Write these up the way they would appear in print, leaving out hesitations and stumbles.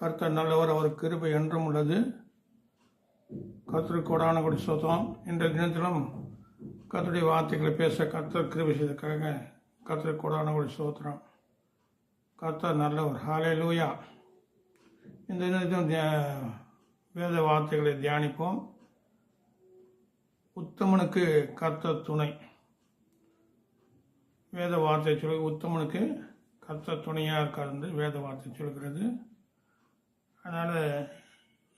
கர்த்தர் நல்லவர், அவர் கிருபை என்றும் உள்ளது. கர்த்தருக்கு கொடான கொடி ஸ்தோத்திரம். இன்றைய தினத்திலும் கர்த்தருடைய வார்த்தைகளை பேச கர்த்தர் கிருபை செய்ததற்காக கர்த்தருக்கு கொடான கொடி ஸ்தோத்திரம். கர்த்தர் நல்லவர். ஹல்லேலூயா. இந்த தினத்திலும் வேத வார்த்தைகளை தியானிப்போம். உத்தமனுக்கு கர்த்தர் துணை. வேத வார்த்தை சொல்லி உத்தமனுக்கு கர்த்தர் துணையாக இருக்காது வேத வார்த்தை சொல்கிறது. அதனால்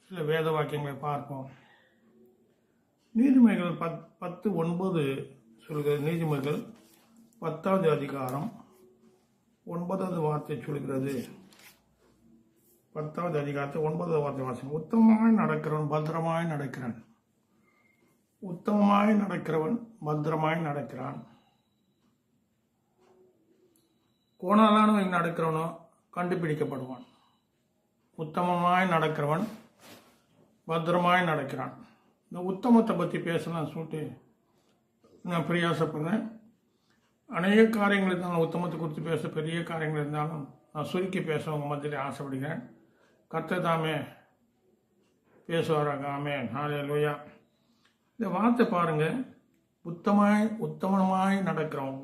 சில வேத வாக்கியங்களை பார்ப்போம். நீதிமொழிகள் 10:9 சொல்கிறது. நீதிமொழிகள் 10வது அதிகாரம் 9வது வார்த்தை சொல்கிறது. 10வது அதிகாரத்தை 9வது வார்த்தை வாசம். உத்தமமாய் நடக்கிறவன் பத்திரமாய் நடக்கிறான். உத்தமமாய் நடக்கிறவன் பத்திரமாய் நடக்கிறான். கோணலானவன் நடக்கிறவனோ கண்டுபிடிக்கப்படுவான். உத்தமமாய் நடக்கிறவன் பத்திரமாய் நடக்கிறான். இந்த உத்தமத்தை பற்றி பேசலாம் சொல்லிட்டு நான் பிரயாசப்படுறேன். அநேக காரியங்கள் இருந்தாலும் உத்தமத்தை குறித்து பேச பெரிய காரியங்கள் இருந்தாலும் நான் சுருக்கி பேச உங்கள் மத்தியில் ஆசைப்படுகிறேன். கர்த்தர் தாமே பேசுவாராக. ஆமென். ஹல்லேலூயா. இந்த வார்த்தை பாருங்கள். உத்தமமாய் நடக்கிறவன்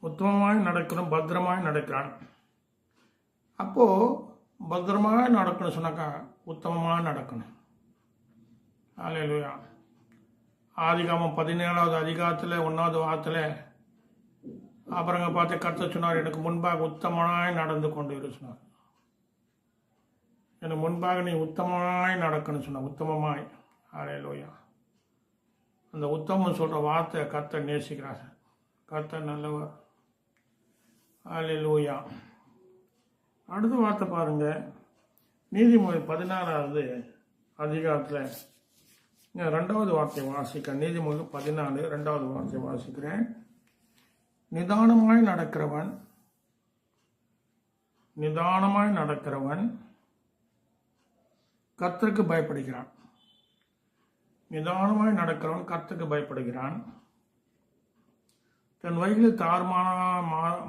உத்தமமாய் நடக்கிறோம், பத்திரமாய் நடக்கிறான். அப்போது பத்திரமாக நடக்கணும் சொன்னாக்கா உத்தமமாக நடக்கணும். ஹல்லேலூயா. ஆதிகாமம் 17வது அதிகாரத்தில் 1வது வாரத்தில் அப்புறங்க பார்த்து கர்த்தர் சொன்னார், எனக்கு முன்பாக உத்தமமாய் நடந்து கொண்டு இரு சொன்னார். எனக்கு முன்பாக நீ உத்தமமாய் நடக்கணும் சொன்னார். உத்தமமாய். ஹல்லேலூயா. அந்த உத்தமம் சொல்கிற வார்த்தை கர்த்தர் நேசிக்கிறார். கர்த்தர் நல்லவர். ஹல்லேலூயா. அடுத்த வார்த்தை பாருங்க. நீதிமொழி 16வது அதிகாரத்தில் 2வது வார்த்தை வாசிக்க. நீதிமொழி 14 2வது வார்த்தை வாசிக்கிறேன். நிதானமாய் நடக்கிறவன் கர்த்தருக்கு பயப்படுகிறான். நிதானமாய் நடக்கிறவன் கர்த்தருக்கு பயப்படுகிறான். தன் வழிகளில்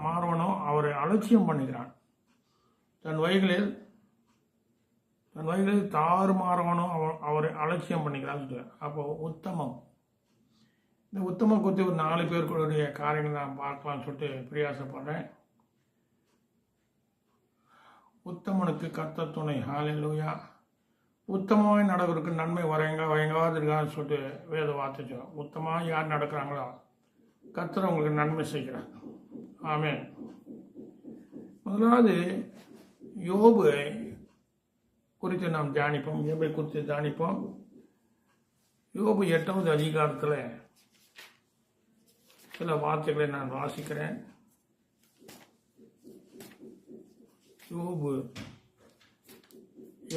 மாறவனோ அவரை அலட்சியம் பண்ணுகிறான். தன் வழிகளில் தாறுமாறவனோ அவரை அலட்சியம் பண்ணுகிறான். அப்போ உத்தமம். இந்த உத்தமம் குறித்து ஒரு 4 பேர்களுடைய காரியங்கள் நான் பார்க்கலாம்னு சொல்லிட்டு பிரயாசப்படுறேன். உத்தமனுக்கு கர்த்தர் துணை. ஹல்லேலூயா. உத்தமமாய் நடக்கிறதுக்கு நன்மை வயங்காது இருக்கான்னு சொல்லிட்டு வேத வார்த்தை சொல்லும். உத்தமாக யார் நடக்கிறாங்களோ கர்த்தர் அவங்களுக்கு நன்மை செய்கிறார். ஆமென். முதலாவது யோபு குறித்து நாம் தியானிப்போம். யோபை குறித்து தியானிப்போம். யோபு 8வது அதிகாரத்தில் சில வார்த்தைகளை நான் வாசிக்கிறேன். யோபு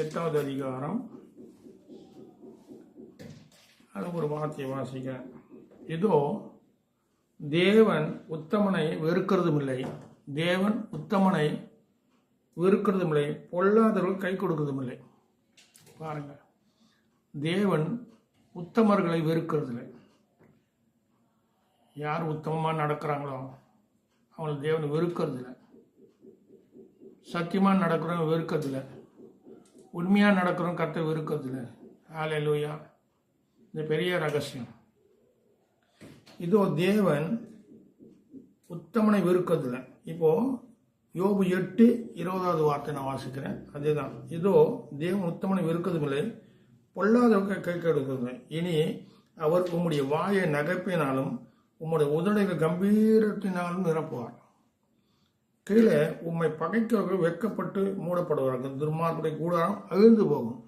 8வது அதிகாரம் அது ஒரு வார்த்தையை வாசிக்கிறேன். இதோ தேவன் உத்தமனை வெறுக்கிறதும் இல்லை. தேவன் உத்தமனை வெறுக்கிறதும் இல்லை, பொல்லாதவர்கள் கை கொடுக்கிறதும் இல்லை. பாருங்க, தேவன் உத்தமர்களை வெறுக்கிறதில்லை. யார் உத்தமமாக நடக்கிறாங்களோ அவங்களை தேவன் வெறுக்கிறதில்லை. சத்தியமாக நடக்கிறவங்க வெறுக்கிறதில்லை. உண்மையாக நடக்கிறவங்க கர்த்தர் வெறுக்கிறதில்லை. ஹல்லேலூயா. இந்த பெரிய ரகசியம். இதோ தேவன் உத்தமனை வெறுக்கிறதில்லை. இப்போ யோபு 8:20வது வார்த்தை நான் வாசிக்கிறேன். அதேதான். இதோ தேவன் உத்தமனை வெறுக்கிறதுமில்லை, பொல்லாதவர்கள் கை கெடுக்கிறதில்லை. இனி அவர் உம்முடைய வாயை நகைப்பினாலும் உம்முடைய உதடுகள் கம்பீரத்தினாலும் நிரப்புவார். கீழே உம்மை பகைக்கிறவர்கள் வெட்கப்பட்டு மூடப்படுவார்கள். துர்மார்க்குடைய கூடாரம் அழிந்து போகும்.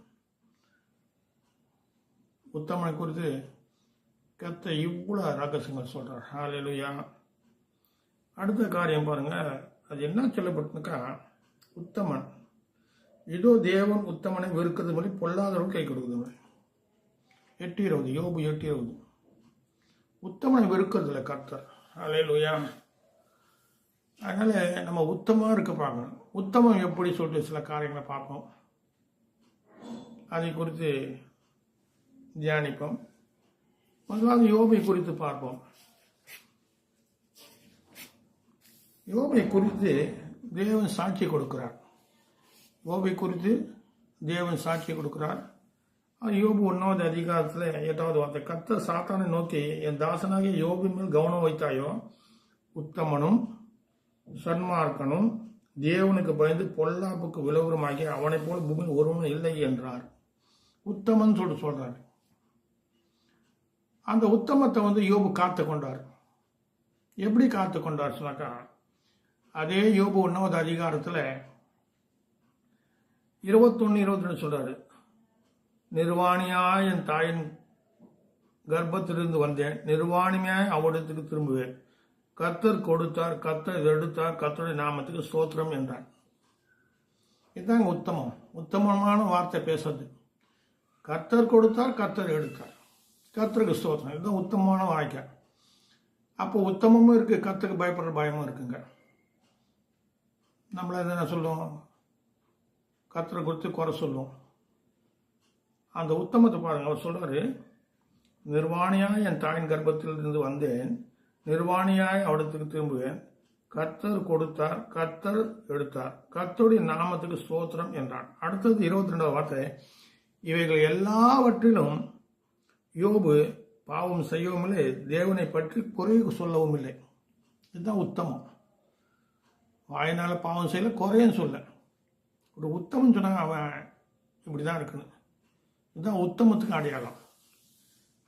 உத்தமனை குறித்து கர்த்தர் இவ்வளோ ரகசியங்கள் சொல்றார். ஹல்லேலூயா. அடுத்த காரியம் பாருங்க. அது என்ன சொல்லப்பட்டுக்கா, உத்தமன். இதோ தேவன் உத்தமனை வெறுக்கிறது மாதிரி பொல்லாதவர்கள் கை கொடுக்குது. 8:20 யோபு 8:20. உத்தமனை வெறுக்கிறது இல்லை கர்த்தர். ஹல்லேலூயா. அதனால நம்ம உத்தமாக இருக்க பார்க்கணும். உத்தமம் எப்படி சொல்லிட்டு சில காரியங்களை பார்ப்போம். அதை குறித்து தியானிப்போம். முதலாவது யோபை குறித்து பார்ப்போம். யோபை குறித்து தேவன் சாட்சி கொடுக்கிறார். யோபை குறித்து தேவன் சாட்சி கொடுக்கிறார். யோபு 1வது அதிகாரத்தில் 8வது வார்த்தை, கர்த்தர் சாத்தானை நோக்கி, என் தாசனாகிய யோபின் மேல் கவனம் வைத்தாயோ, உத்தமனும் சன்மார்க்கனும் தேவனுக்கு பயந்து பொல்லாப்புக்கு விலகுறமாகி அவனை போல் பூமியில் ஒருவனும் இல்லை என்றார். உத்தமன் சொல்றாரு. அந்த உத்தமத்தை யோபு காத்து கொண்டார். எப்படி காத்து கொண்டார் சொன்னாக்கா, அதே யோபு 1வது அதிகாரத்தில் 21, 22 சொல்றாரு, நிர்வாணியாய் என் தாயின் கர்ப்பத்திலிருந்து வந்தேன், நிர்வாணியாய் அவடத்துக்கு திரும்புவேன். கர்த்தர் கொடுத்தார், கர்த்தர் எடுத்தார், கர்த்தருடைய நாமத்துக்கு ஸ்தோத்திரம் என்றார். இதுதாங்க உத்தமம். உத்தமமான வார்த்தை பேசுறது. கர்த்தர் கொடுத்தார், கர்த்தர் எடுத்தார், கர்த்தருக்கு ஸ்தோத்திரம். இதுதான் உத்தமமான வாய்க்கை. அப்போ உத்தமமும் இருக்கு, கர்த்தருக்கு பயப்படுற பயமும் இருக்குங்க. நம்மள என்ன சொல்லுவோம், கர்த்தரை குறித்து குறை சொல்லுவோம். அந்த உத்தமத்தை பாருங்க. அவர் சொல்றாரு, நிர்வாணியாய் என் தாயின் கர்ப்பத்திலிருந்து வந்தேன், நிர்வாணியாய் அவடத்துக்கு திரும்புவேன். கர்த்தர் கொடுத்தார், கர்த்தர் எடுத்தார், கர்த்தருடைய நாமத்துக்கு ஸ்தோத்திரம் என்றான். அடுத்தது 22வது வார்த்தை, இவைகள் எல்லாவற்றிலும் யோபு பாவம் செய்யவும் இல்லை, தேவனை பற்றி குறை சொல்லவும் இல்லை. இதுதான் உத்தமம். வாயினால பாவம் செய்யல, குறையும் சொல்ல. ஒரு உத்தமம் சொன்னாங்க, அவன் இப்படிதான் இருக்கணும். இதுதான் உத்தமத்துக்கு அடையாளம்.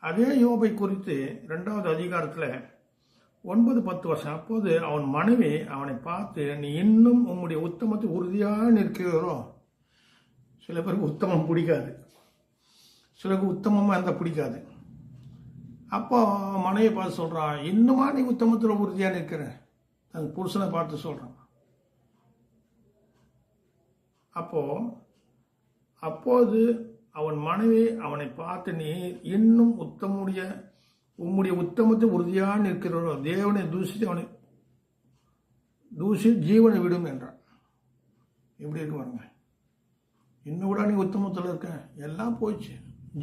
அதே யோபை குறித்து 2வது அதிகாரத்தில் 9, 10 வருஷம், அப்போது அவன் மனைவி அவனை பார்த்து, நீ இன்னும் உங்களுடைய உத்தமத்தை உறுதியாக நிற்கிறோ. சில பேருக்கு உத்தமம் பிடிக்காது, சிலருக்கு உத்தமமாக இருந்தால் பிடிக்காது. அப்போ மனைவியை பார்த்து சொல்கிறான், இன்னுமா நீ உத்தமத்தில் உறுதியாக நிற்கிற. அந்த புருஷனை பார்த்து சொல்கிறான். அப்போது அவன் மனைவி அவனை பார்த்து, நீ இன்னும் உம்முடைய உத்தமத்தை உறுதியாக நிற்கிறோ, தேவனை தூசி ஜீவனை விடும் என்றான். எப்படி இருக்கு பாருங்க. இன்னும் கூட நீ உத்தமத்தில் இருக்க, எல்லாம் போயிடுச்சு,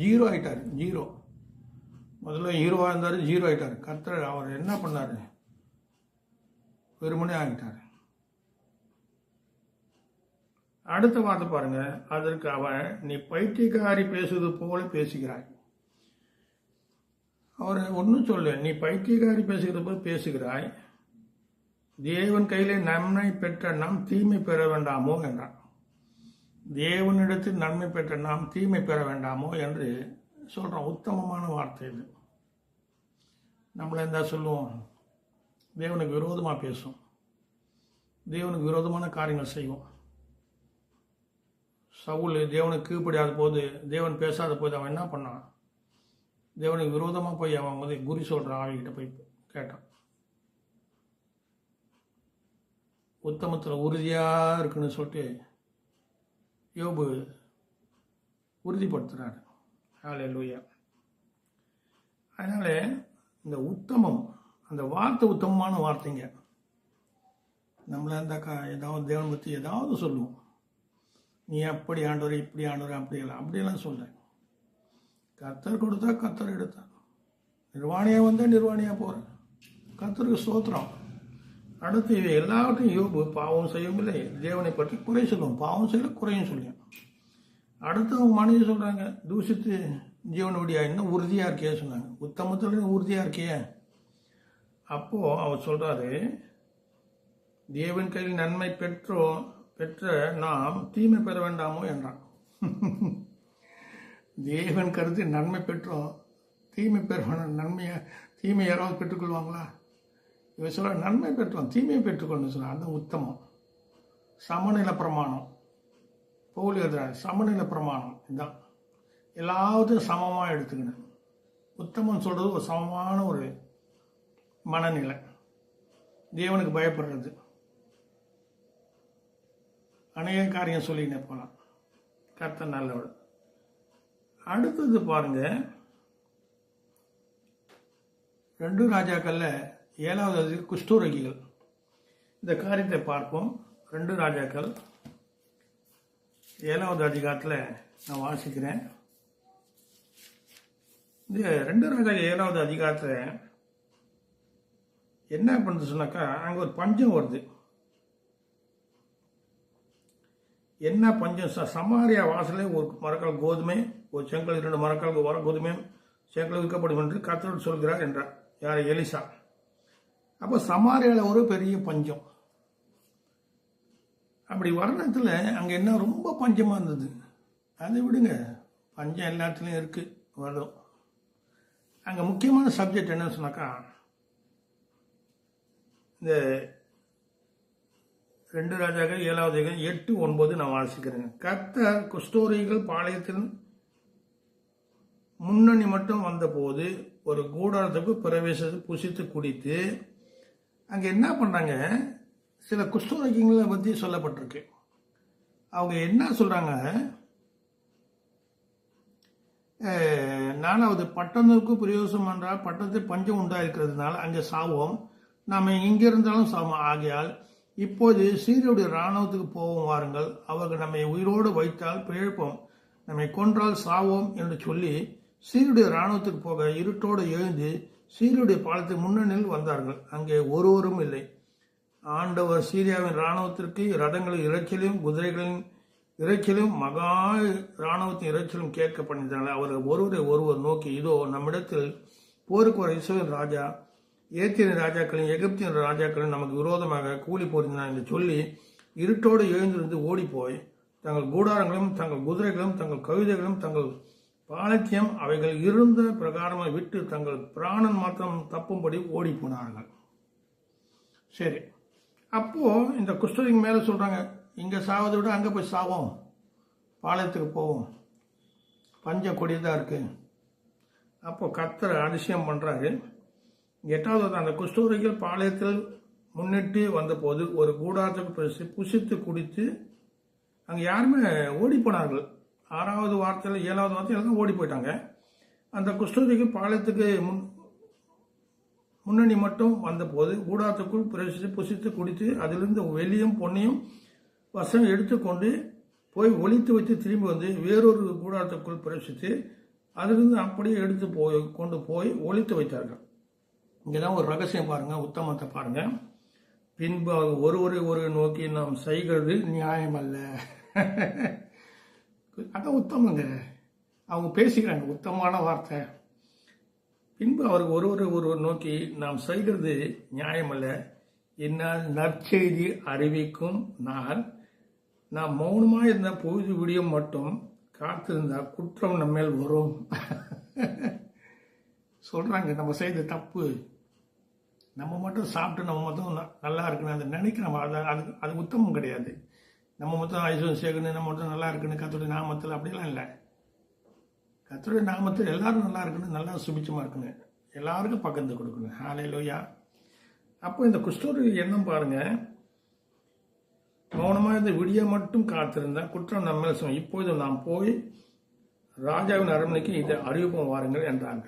0 ஆயிட்டாரு. 0 முதல்ல ஹீரோவாக இருந்தார், 0 ஆயிட்டாரு. கர்த்தர் அவர் என்ன பண்ணாரு, வெறுமனே ஆகிட்டாரு. அடுத்த வார்த்தை பாருங்க. அதற்கு அவன், நீ பைத்தியக்காரி பேசுவது போல பேசுகிறாய். அவர் ஒன்றும் சொல்ல, நீ பைத்தியக்காரி பேசுகிறது போல பேசுகிறாய், தேவன் கையிலே நன்மை பெற்ற நாம் தீமை பெற வேண்டாமோ என்றான். தேவனிடத்தில் நன்மை பெற்ற நாம் தீமை பெற வேண்டாமோ என்று சொல்கிறோம். உத்தமமான வார்த்தை இது. நம்மள என்ன சொல்லுவோம், தேவனுக்கு விரோதமாக பேசும், தேவனுக்கு விரோதமான காரியங்கள் செய்வோம். சவுல் தேவனுக்கு கீழ்ப்படியாத போது, தேவன் பேசாத போது அவன் என்ன பண்ணான், தேவனுக்கு விரோதமாக போய் அவன் குறி சொல்கிறான், அவங்கிட்ட போய் கேட்டான். உத்தமத்தில் உறுதியாக இருக்குன்னு சொல்லிட்டு யோபு உறுதிப்படுத்துகிறார். ஹல்லேலூயா. அதனால இந்த உத்தமம், அந்த வார்த்தை உத்தமமான வார்த்தைங்க. நம்மள இருந்தாக்கா ஏதாவது தேவன் பற்றி ஏதாவது சொல்லுவோம், நீ அப்படி ஆண்டவர், இப்படி ஆண்டவர், அப்படியெல்லாம் சொல்ல. கர்த்தர் கொடுத்தா கர்த்தர் எடுத்தார், நிர்வாணியாக வந்தால் நிர்வாணியாக போகிறேன், கர்த்தருக்கு ஸ்தோத்திரம். அடுத்து இவை எல்லாவற்றையும் யோபு பாவம் செய்யவும் இல்லை, தேவனை பற்றி குறை சொல்லுவோம், பாவம் செய்யல குறையும் சொல்லுவோம். அடுத்து அவங்க மனைவி சொல்கிறாங்க, தூசித்து ஜீவனுடைய இன்னும் உறுதியாக இருக்கியே சொன்னாங்க. உத்தமத்தில் உறுதியாக இருக்கியே. அப்போது அவர் சொல்கிறாரு, தேவன் கையில் நன்மை பெற்ற நாம் தீமை பெற வேண்டாமோ என்றான். தேவன் கருத்து நன்மை பெற்றோம், தீமை பெற வேண்டாம். தீமை யாராவது பெற்றுக்கொள்வாங்களா? இவன் சொல்ல, நன்மை பெற்றோம், தீமையை பெற்றுக்கொண்டு சொன்னான். அந்த உத்தமம். சமநிலை பிரமாணம் பவுல் எழுதுறாரு. சமநிலை பிரமாணம் இதுதான். எல்லாத்தையும் சமமாக எடுத்துக்கணும். உத்தமம் சொல்றது ஒரு சமமான ஒரு மனநிலை, தேவனுக்கு பயப்படுறது. அநேக காரியம் சொல்லிக்கினே போகலாம். கர்த்தர் நல்லவர். அடுத்தது பாருங்க, 2 ராஜாக்கள்ல 7வது குஷ்டரோகிகள். இந்த காரியத்தை பார்ப்போம். 2 ராஜாக்கள் 7வது அதிகாரத்தில் நான் வாசிக்கிறேன். இந்த 2 ராஜாக்கள் 7வது அதிகாரத்தில் என்ன பண்ணுது சொன்னாக்கா, அங்கே ஒரு பஞ்சம் வருது. என்ன பஞ்சம்? சமாரியா வாசலே ஒரு மரக்கால் கோதுமை, ஒரு செங்கல் 2 மரக்கால் வர கோதுமையும் செங்கல் விற்கப்படும் என்று கர்த்தர் சொல்கிறார் என்றார். யார்? எலிசா. அப்போ சமாரியாவில் ஒரு பெரிய பஞ்சம். அப்படி வர்ணத்தில் அங்கே என்ன ரொம்ப பஞ்சமாக இருந்தது. அதை விடுங்க, பஞ்சம் எல்லாத்துலேயும் இருக்குது, வரும். அங்கே முக்கியமான சப்ஜெக்ட் என்னன்னு சொன்னாக்கா, இந்த 2 ராஜாக்கள் 7வது 8, 9 நான் வாசிக்கிறேங்க. கர்த்தர் குஷ்டரோகிகள் பாளையத்தின் முன்னணி மட்டும் வந்தபோது ஒரு கூடாரத்துக்கு பிரவேசத்தை புசித்து குடித்து, அங்கே என்ன பண்ணுறாங்க, சில குஷ்டரோகிகளை பற்றி சொல்லப்பட்டிருக்கு. அவங்க என்ன சொல்கிறாங்க, 4வது பட்டணத்துக்கு பிரயோசனம் என்றால் பட்டணத்தில் பஞ்சம் உண்டாயிருக்கிறதுனால அங்கே சாவோம், நாம் இங்கே இருந்தாலும் சாவோம். ஆகையால் இப்போது சீரியுடைய இராணுவத்துக்கு போவோம் வாருங்கள், அவர்கள் நம்மை உயிரோடு வைத்தால் பிழைப்போம், நம்மை கொன்றால் சாவோம் என்று சொல்லி சீரியுடைய இராணுவத்துக்கு போக இருட்டோடு எழுந்து சீரியுடைய பாலத்துக்கு முன்னணியில் வந்தார்கள். அங்கே ஒருவரும் இல்லை. ஆண்டவர் சீரியாவின் இராணுவத்திற்கு ரதங்களின் இறைச்சலும் குதிரைகளின் இறைச்சலும் மகா இராணுவத்தின் இறைச்சலும் கேட்க பண்ணினார்கள். அவர்கள் ஒருவர் நோக்கி, இதோ நம்மிடத்தில் போருக்கு வர இஸ்ரவேல் ராஜா ஏத்தியன் ராஜாக்களின் எகிப்தின் ராஜாக்களின் நமக்கு விரோதமாக கூலி போரினார் என்று சொல்லி இருட்டோடு எழுந்திருந்து ஓடிப்போய் தங்கள் கூடாரங்களும் தங்கள் குதிரைகளும் தங்கள் கவிதைகளும் தங்கள் பாலத்தியம் அவைகள் இருந்த பிரகாரமாக விட்டு தங்கள் பிராணன் மாத்திரம் தப்பும்படி ஓடி போனார்கள். சரி, அப்போ இந்த குஷ்டரோகி மேலே சொல்றாங்க, இங்க சாவதை விட அங்கே போய் சாவோம், பாளையத்துக்கு போவோம், பஞ்ச கொடிதான் இருக்கு. அப்போ கர்த்தர் அதிசயம் பண்றாரு. 8வது அந்த குஷ்டரோகிகள் பாளையத்தில் முன்னிட்டு வந்தபோது ஒரு கூடாரத்துக்கு புசித்து குடித்து அங்கே யாருமே ஓடி போனார்கள். 6வது வார்த்தையில் 7வது வார்த்தையில் எல்லாம் ஓடி போயிட்டாங்க. அந்த குஷ்டரோகிகள் பாளையத்துக்கு முன்னணி மட்டும் வந்தபோது கூடாரத்துக்குள் பிரவேசித்து புசித்து குடித்து அதிலிருந்து வெள்ளியும் பொன்னையும் வசம் எடுத்துக்கொண்டு போய் ஒளித்து வைத்து திரும்பி வந்து வேறொரு கூடாரத்துக்குள் பிரவேசித்து அதிலிருந்து அப்படியே எடுத்து கொண்டு போய் ஒளித்து வைத்தார்கள். இங்கேதான் ஒரு ரகசியம் பாருங்க, உத்தமத்தை பாருங்க. பின்பு ஒருவரை நோக்கி நாம் செய்கிறது நியாயம் அல்ல. அதான் உத்தமங்க, அவங்க பேசிக்கிறாங்க உத்தமமான வார்த்தை. பின்பு அவருக்கு ஒருவர் நோக்கி நாம் செய்கிறது நியாயம் அல்ல, என்னால் நற்செய்தி அறிவிக்கும் நாம் மௌனமாக இருந்த பொழுது விடியும் மட்டும் காத்திருந்தால் குற்றம் நம்ம மேல் வரும். சொல்றாங்க, நம்ம செய்த தப்பு, நம்ம மட்டும் சாப்பிட்டு நம்ம மட்டும் நல்லா இருக்குன்னு அதை நினைக்கிறோம். அது உத்தமம் கிடையாது. நம்ம மட்டும் ஐஸ்வர்யம் சேர்க்கணும், நம்ம மட்டும் நல்லா இருக்குன்னு கர்த்தருடைய நாமத்தில் அப்படிலாம் இல்லை. கர்த்தருடைய நாமத்தில் எல்லாரும் நல்லா இருக்கணும், நல்லா சுபிச்சமா இருக்கணும், எல்லாருக்கும் பகிர்ந்து கொடுக்கணும். ஹல்லேலூயா. அப்போ இந்த குஷ்டரோகி எண்ணம் பாருங்க, மௌனமாக இந்த விடிய மட்டும் காத்திருந்தா குற்றம் நம்ம மேல் சுமரும். இப்போது நாம் போய் ராஜாவின் அரண்மனைக்கு இதை அறிவிப்போம் வாருங்கள் என்றாங்க.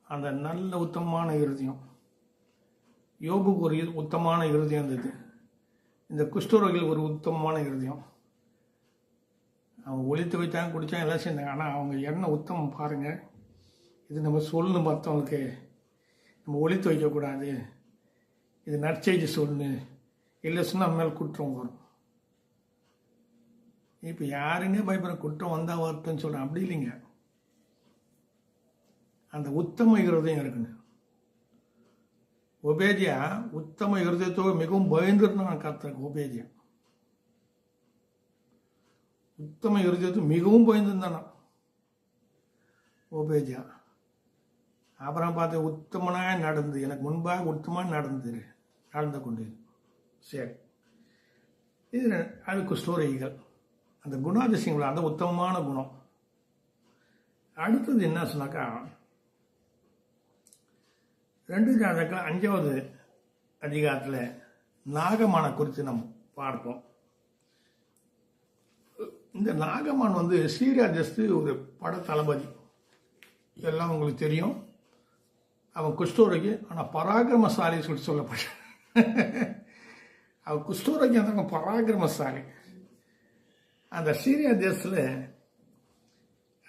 அந்த நல்ல உத்தமமான இருதயம், யோபுக்கு ஒரு உத்தமமான இருதயம் இருந்தது. இந்த குஷ்டரோகிகள் ஒரு உத்தமமான இருதயம். அவங்க ஒழித்து வைத்தாங்க, குடித்தாங்க, எல்லாம் செஞ்சாங்க. ஆனால் அவங்க என்ன உத்தமம் பாருங்க. இது நம்ம சொல்லணும் மற்றவங்களுக்கு, நம்ம ஒழித்து வைக்கக்கூடாது, இது நற்செய்தி சொல்லணும், இல்லை சொன்னால் நம்ம மேல் குற்றம் வரும். இப்போ யாருங்க பயப்படுற, குற்றம் வந்தால் வருத்தம்னு சொல்கிறேன், அப்படி இல்லைங்க. அந்த உத்தம இருதயம் இருக்குங்க. ஒபேதியா உத்தம இருதயத்தோடு மிகவும் பயந்துருந்தான் கர்த்தருக்கு. ஒபேதியா உத்தம இருதயத்தோடு மிகவும் பயந்துருந்தானா ஒபேதியா. அப்புறம் பார்த்து உத்தமனாக நடந்து, எனக்கு முன்பாக உத்தமாக நடந்து கொண்டு. சரி, இது அது குஷ்டரோகிகள், அந்த குணாதிசயங்கள், அந்த உத்தமமான குணம். அடுத்தது என்ன சொன்னாக்கா, 2 ராஜாக்கள் 5வது அதிகாரத்தில் நாகமான குறித்து நம்ம பார்ப்போம். இந்த நாகமான் சீரியா தேசத்து ஒரு பட தளபதி, எல்லாம் உங்களுக்கு தெரியும். அவன் குஷ்டரோகி, ஆனால் பராக்கிரமசாலி சொல்லப்பட்ட அவன் குஷ்டரோகி, அந்த பராக்கிரமசாலி. அந்த சீரியா தேசத்தில்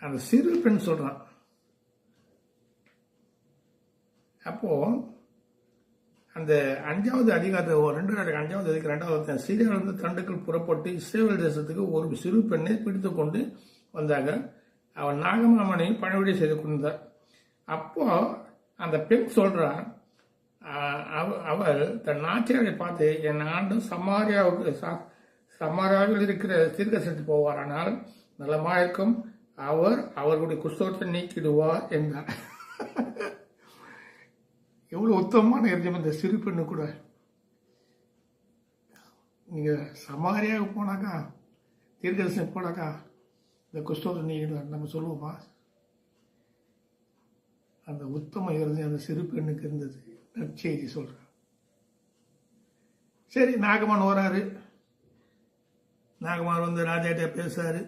அந்த சிறு பெண் சொல்றான். அப்போ அந்த 5வது அதிகாரத்தில் 5வது அதிகாரம் 2வது சீரியாவிலிருந்து தண்டுக்கள் புறப்பட்டு இஸ்ரேல் தேசத்துக்கு ஒரு சிறு பெண்ணை பிடித்து கொண்டு வந்தாங்க. அவன் நாகமாமனை பணிவிடை செய்து கொண்டார். அப்போ அந்த பெண் சொல்றா, அவள் தன் நாச்சியாரை பார்த்து, என் ஆண்டு சமாரியாவில் இருக்கிற தீர்க்கதரிசி போவாரானால் நலமா இருக்கும், அவர்களுடைய குஷ்டத்தை நீக்கிடுவார் என்றார். எவ்வளவு உத்தமமான இருந்தோம் இந்த சிறு பெண்ணு கூட. நீங்க சமாரியாவுக்கு போனாக்கா, தீர்க்கதரிசி போனாக்கா இந்த குஷ்டத்தை நீக்கிடுவார் நம்ம சொல்லுவோமா? அந்த உத்தம இருந்தது அந்த சிறு பெண்ணுக்கு இருந்தது. நற்செய்தி சொல்றேன். சரி, நாகமான் வராரு. நாகமான் வந்து ராஜாட்ட பேசாரு,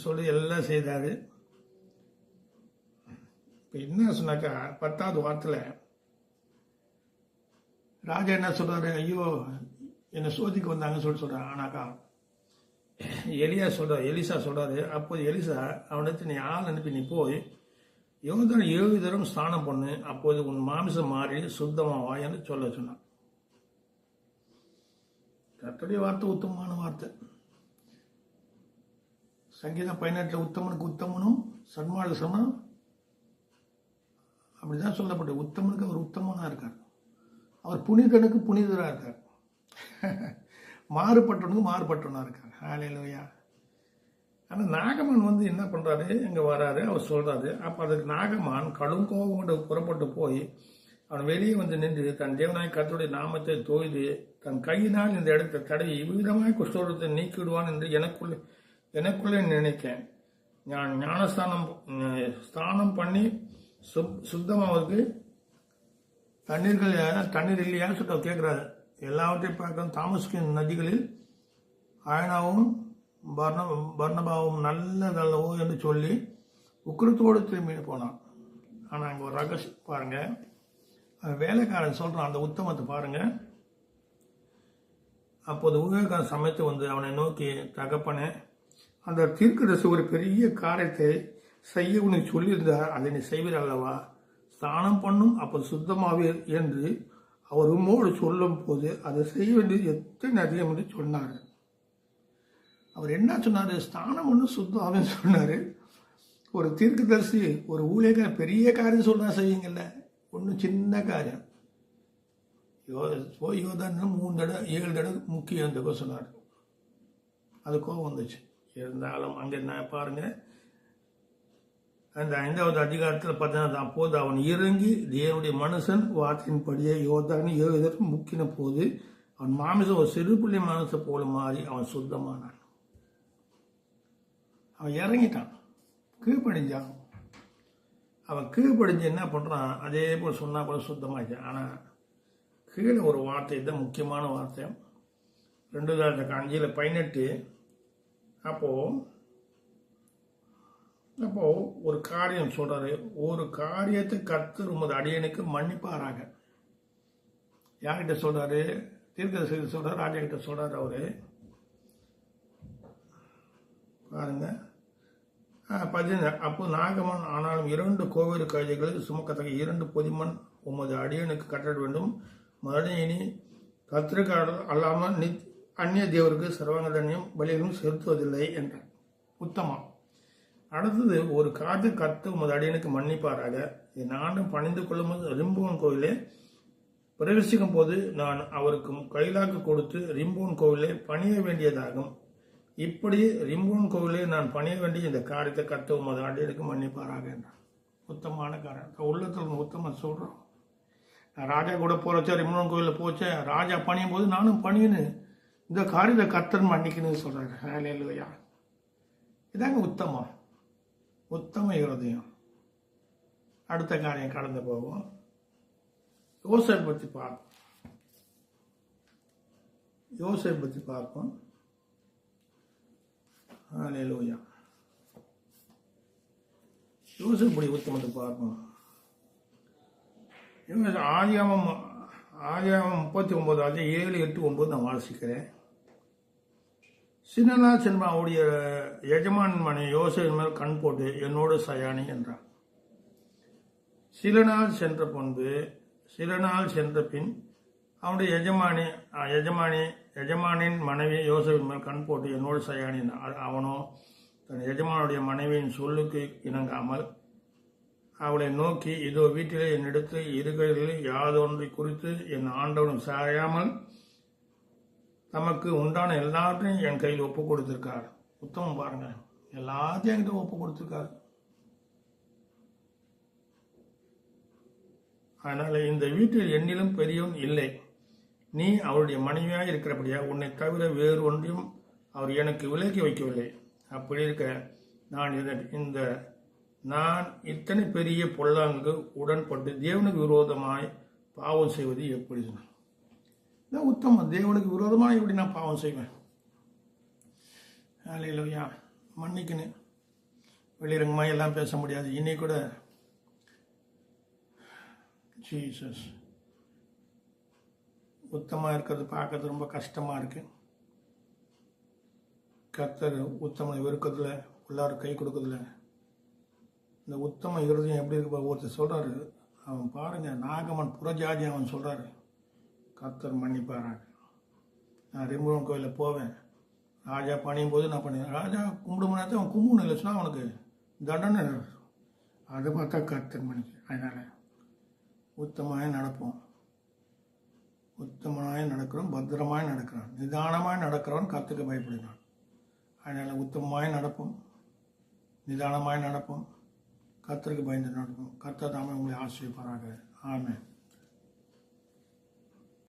சொல்லி எல்லாம் செய்தாரு. இப்போ என்ன சொன்னாக்கா 10வது வாரத்தில் ராஜா என்ன சொல்றாரு, ஐயோ என்னை சோதிக்க வந்தாங்கன்னு சொல்றான். ஆனாக்கா எலிசா சொல்றாரு, அப்போது எலிசா அவனுக்கு, நீ ஆள் அனுப்பி நீ போய் யோர்தான் 7 தரம் ஸ்நானம் பண்ணு, அப்போது உன் மாமிசம் மாறி சுத்தமாவா என்று சொல்ல சொன்னான். கர்த்தருடைய வார்த்தை உத்தமமான வார்த்தை. சங்கீதம் 18 உத்தமனுக்கு உத்தமனும் சன்மார்க்க சமனும் அப்படிதான் சொல்லப்பட்டு, உத்தமனுக்கு அவர் உத்தமனா இருக்கார், அவர் புனிதனுக்கு புனிதரா இருக்கார், மாறுபட்டவனுக்கு மாறுபட்டவனா இருக்கார். ஹல்லேலூயா. ஆனால் நாகமான் வந்து என்ன பண்றாரு, இங்க வராரு, அவர் சொல்றாரு. அப்ப அதுக்கு நாகமான் கடும் கோபம் கொண்டு புறப்பட்டு போய் அவன் வெளியே வந்து நின்று தன் தேவனாய் கர்த்தருடைய நாமத்தை தோய்து தன் கையினால் இந்த இடத்தை தடவி இவ்விதமாய் குஷ்டரோகத்தை நீக்கிடுவான் என்று எனக்குள்ளே நினைத்தேன். நான் ஸ்நானம் பண்ணி சுத்தமாவதுக்கு தண்ணீர் இல்லையான்னு சொல்லிட்டு கேட்கிறாரு. எல்லாவற்றையும் பார்க்க தாமஸ்கின் நதிகளில் ஆயனாவும் பர்னபாவும் நல்லதல்லவோ என்று சொல்லி உக்கிரத்தோடு திரும்பி போனான். ஆனால் அங்கே ஒரு ரகசியம் பாருங்க, வேலைக்காரன் சொல்றான் அந்த உத்தமத்தை பாருங்க. அப்போது ஊழியக்காரன் சமைத்து வந்து அவனை நோக்கி, தகப்பனே, அந்த தீர்க்கதரிசி ஒரு பெரிய காரியத்தை செய்ய உனக்கு சொல்லியிருந்தார், அதை நீ செய்வீர் அல்லவா? ஸ்நானம் பண்ணும் அப்போது சுத்தமாவீர் என்று அவர் உம்மோடு சொல்லும் போது அதை செய்ய வேண்டியது எத்தனை அதிகம் என்று சொன்னார். அவர் என்ன சொன்னாரு? ஸ்நானம் பண்ணும் சுத்தமாவேன்னு சொன்னாரு. ஒரு தீர்க்கதரிசி ஒரு ஊழியக்காரர் பெரிய காரியம் சொல்றா செய்வீங்கல்ல, ஒன்றும் சின்ன காரியம். யோதான் 3 தடவை 7 தடவை முக்கியம் அந்த சொன்னார். அது கோபம் வந்துச்சு. இருந்தாலும் அங்கே நான் பாருங்க, அந்த 5வது அதிகாரத்தில் பார்த்தீங்கன்னா, அப்போது அவன் இறங்கி தேவனுடைய மனுஷன் வார்த்தையின்படியே யோர்தானை 7 தடவை முக்கின போது அவன் மாமிசம் ஒரு சிறு பிள்ளை மாமிச போல மாறி அவன் சுத்தமானான். அவன் இறங்கிட்டான், கீழ்ப்படிஞ்சான். அவன் கீழ்ப்படிஞ்சு என்ன பண்றான், அதே போல் சொன்னா போல சுத்தமாச்சான். ஆனா கீழே ஒரு வார்த்தை தான் முக்கியமான வார்த்தை. 2:5 அப்போ ஒரு காரியம் சொல்றாரு, ஒரு காரியத்தை கர்த்தர் உமது அடியனுக்கு மன்னிப்பாராக. யார்கிட்ட சொல்றாரு? தீர்க்கதரிசி சொல்றாரு, ராஜா கிட்ட சொல்றாரு. அவரு பாருங்க 15. அப்போ நாகமன் ஆனாலும் 2 கோவில் கழுதைகளை சுமக்கத்தக்க 2 பொதிமண் உமது அடியனுக்கு கட்ட வேண்டும். மறுபடியும் இனி கர்த்தருக்கு அல்லாமல் அந்நிய தேவருக்கு சர்வாங்கதன்யம் பலிகளும் செலுத்துவதில்லை என்றார். உத்தமா. அடுத்தது, ஒரு காது கத்து உமது அடியனுக்கு மன்னிப்பாராக. என் ஆண்டும் பணிந்து கொள்ளும் ரிம்போன் கோவிலே பிரவேசிக்கும் போது நான் அவருக்கு கைலாக்கு கொடுத்து ரிம்போன் கோவிலே பணிய வேண்டியதாகும். இப்படி ரிம்போன் கோவிலே நான் பணிய வேண்டிய இந்த காரியத்தை கத்து உமது அடியனுக்கு மன்னிப்பாராக என்றார். உத்தமான காரியம். உள்ளத்தில் உத்தம சொல்றோம். நான் ராஜா கூட போறச்ச ரிம்போன் கோவிலில் போச்ச, ராஜா பணியும் போது நானும் பணியனு இந்த காரியத்தை கத்தன் மன்னிக்கணும்னு சொல்றாரு. ஹல்லேலூயா. இதாங்க உத்தமம், உத்தம இருதயம். அடுத்த காரியம் கடந்து போவோம். யோசேப்பு பற்றி பார்ப்போம். ஹல்லேலூயா. யோசேப்புடைய உத்தமத்தை பார்ப்போம். ஆதியாகமம் 39 7, 8, 9 நான் வாசிக்கிறேன். சின்னலா செல்வா அவருடைய எஜமான் மனை யோசேப்பின் மேல் கண் போட்டு என்னோடு சயானி என்றான். சில நாள் சென்ற பின் அவனுடைய எஜமானின் மனைவி யோசேப்பின் மேல் கண் போட்டு என்னோடு செய்யானின். அவனோ தன் எஜமானுடைய மனைவியின் சொல்லுக்கு இணங்காமல் அவளை நோக்கி, இதோ வீட்டிலே என்னிடத்து இருக்கைகளில் யாதொன்றை குறித்து என் ஆண்டவனும் சாயாமல் தமக்கு உண்டான எல்லாத்தையும் என் கையில் ஒப்பு கொடுத்திருக்கார். உத்தமம் பாருங்க, எல்லாத்தையும் என்கிட்ட ஒப்பு கொடுத்திருக்காரு. அதனால இந்த வீட்டில் என்னிலும் பெரியவன் இல்லை. நீ அவருடைய மனைவியாக இருக்கிறபடியா உன்னை தவிர வேறு ஒன்றையும் அவர் எனக்கு விலக்கி வைக்கவில்லை. அப்படி இருக்க நான் இத்தனை பெரிய பொல்லாங்கு உடன்பட்டு தேவனுக்கு விரோதமாய் பாவம் செய்வது எப்படி? உத்தமம். தேவனுக்கு விரோதமாக எப்படி நான் பாவம் செய்வேன்? அல்லேலூயா. மன்னிக்கணும், வெளிரங்கமாக எல்லாம் பேச முடியாது. இன்னைக்கு கூட ஜீசஸ் உத்தமாக இருக்கிறது பார்க்கறது ரொம்ப கஷ்டமாக இருக்கு. கர்த்தர் உத்தமனை வெறுக்கிறதுல, உள்ளார கை கொடுக்கறதுல. இந்த உத்தம இருதயம் எப்படி இருக்கு? ஒருத்தர் சொல்றாரு, அவன் பாருங்க, நாகமன் புறஜாதி. அவன் சொல்றாரு, கர்த்தர் மன்னிப்பாராங்க. நான் ரெம்பூரன் கோயிலில் போவேன், ராஜா பணியும் போது நான் பண்ணுவேன். ராஜா கும்பிடுமுன்னா அவன் கும்பிடணும் இல்லை சொன்னால் அவனுக்கு தண்டனை. அதை பார்த்தா கர்த்தர் மன்னிக்கு. அதனால உத்தமாய் நடப்போம். உத்தமனாய் நடக்கிறோம், பத்திரமாய் நடக்கிறான், நிதானமாய் நடக்கிறவன் கர்த்தருக்கு பயப்படுகிறான். அதனால் உத்தமமாய் நடப்போம், நிதானமாய் நடப்போம், கர்த்தருக்கு பயந்து நடப்போம். கர்த்தர் தாமே உங்களை ஆசீர்வதிப்பாராக. ஆமென்.